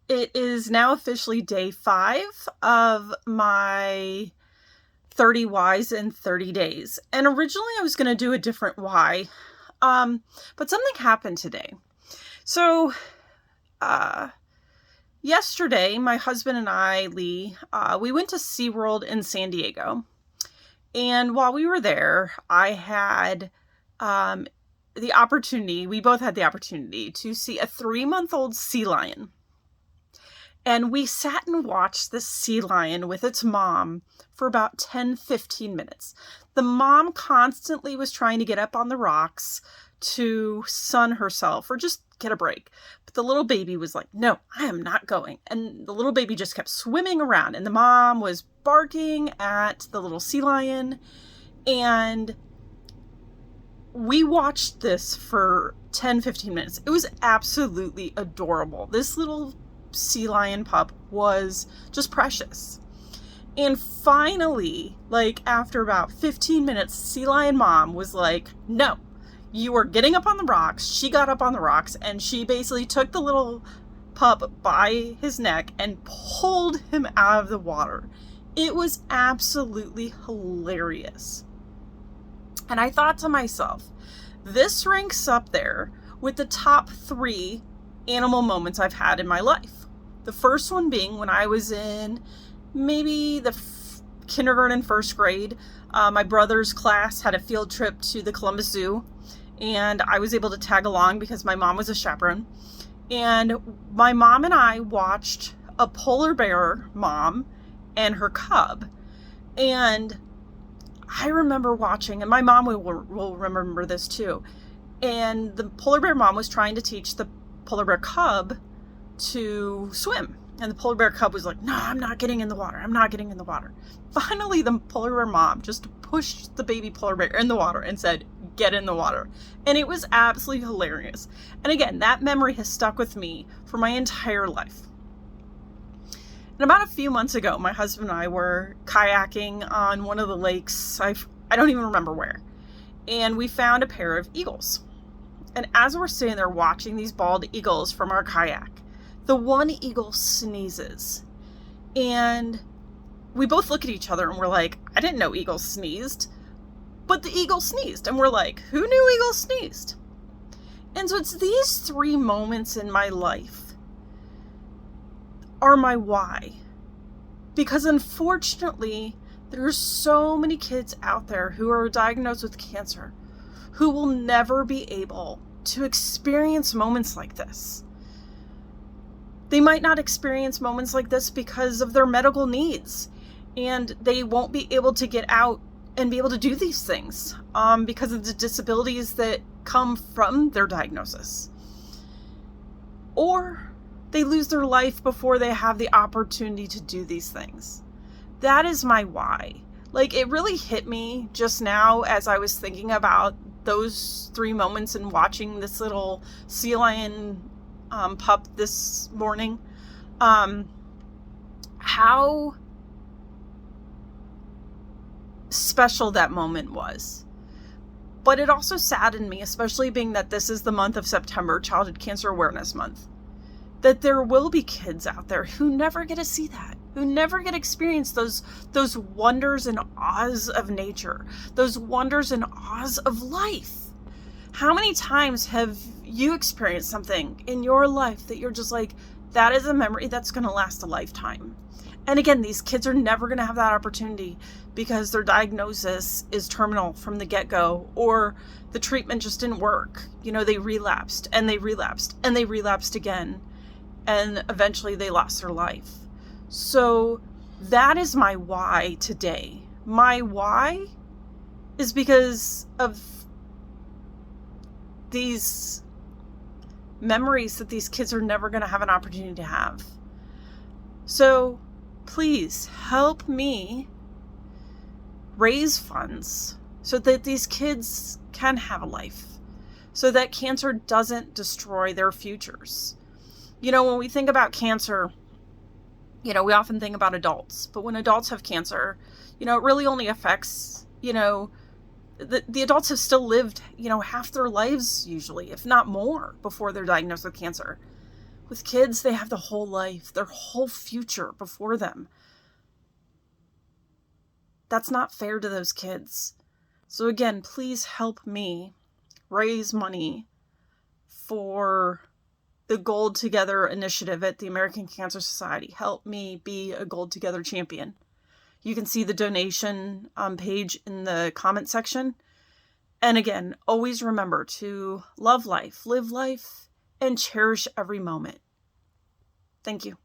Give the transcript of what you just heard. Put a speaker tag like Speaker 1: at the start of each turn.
Speaker 1: It is now officially day 5 of my 30 whys in 30 days. And originally I was going to do a different why, but something happened today. So, yesterday, my husband and I, Lee, we went to SeaWorld in San Diego. And while we were there, I had we both had the opportunity to see a 3-month-old sea lion. And we sat and watched this sea lion with its mom for about 10-15 minutes. The mom constantly was trying to get up on the rocks to sun herself or just get a break. But the little baby was like, no, I am not going. And the little baby just kept swimming around. And the mom was barking at the little sea lion. And we watched this for 10-15 minutes. It was absolutely adorable. This little sea lion pup was just precious. And finally, after about 15 minutes, sea lion mom was like, no, you are getting up on the rocks. She got up on the rocks and she basically took the little pup by his neck and pulled him out of the water. It was absolutely hilarious. And I thought to myself, this ranks up there with the top 3 animal moments I've had in my life. The first one being when I was in maybe the kindergarten, first grade. My brother's class had a field trip to the Columbus Zoo, and I was able to tag along because my mom was a chaperone. And my mom and I watched a polar bear mom and her cub. And I remember watching, and my mom will remember this too. And the polar bear mom was trying to teach the polar bear cub to swim. And the polar bear cub was like, no, I'm not getting in the water. I'm not getting in the water. Finally, the polar bear mom just pushed the baby polar bear in the water and said, get in the water. And it was absolutely hilarious. And again, that memory has stuck with me for my entire life. And about a few months ago, my husband and I were kayaking on one of the lakes. I don't even remember where. And we found a pair of eagles. And as we're sitting there watching these bald eagles from our kayak, the one eagle sneezes. And we both look at each other and we're like, I didn't know eagles sneezed. But the eagle sneezed. And we're like, who knew eagles sneezed? And so it's these 3 moments in my life are my why. Because unfortunately, there's so many kids out there who are diagnosed with cancer who will never be able to experience moments like this. They might not experience moments like this because of their medical needs, and they won't be able to get out and be able to do these things because of the disabilities that come from their diagnosis. Or they lose their life before they have the opportunity to do these things. That is my why. It really hit me just now as I was thinking about those 3 moments and watching this little sea lion pup this morning. How special that moment was. But it also saddened me, especially being that this is the month of September, Childhood Cancer Awareness Month, that there will be kids out there who never get to see that, who never get to experience those wonders and awes of nature, those wonders and awes of life. How many times have you experienced something in your life that you're just like, that is a memory that's going to last a lifetime? And again, these kids are never going to have that opportunity because their diagnosis is terminal from the get-go, or the treatment just didn't work. They relapsed and they relapsed and they relapsed again. And eventually they lost their life. So that is my why today. My why is because of these memories that these kids are never going to have an opportunity to have. So please help me raise funds so that these kids can have a life, so that cancer doesn't destroy their futures. When we think about cancer, we often think about adults, but when adults have cancer, it really only affects, the adults have still lived, half their lives usually, if not more, before they're diagnosed with cancer. With kids, they have the whole life, their whole future before them. That's not fair to those kids. So again, please help me raise money for the Gold Together initiative at the American Cancer Society. Help me be a Gold Together champion. You can see the donation page in the comment section. And again, always remember to love life, live life, and cherish every moment. Thank you.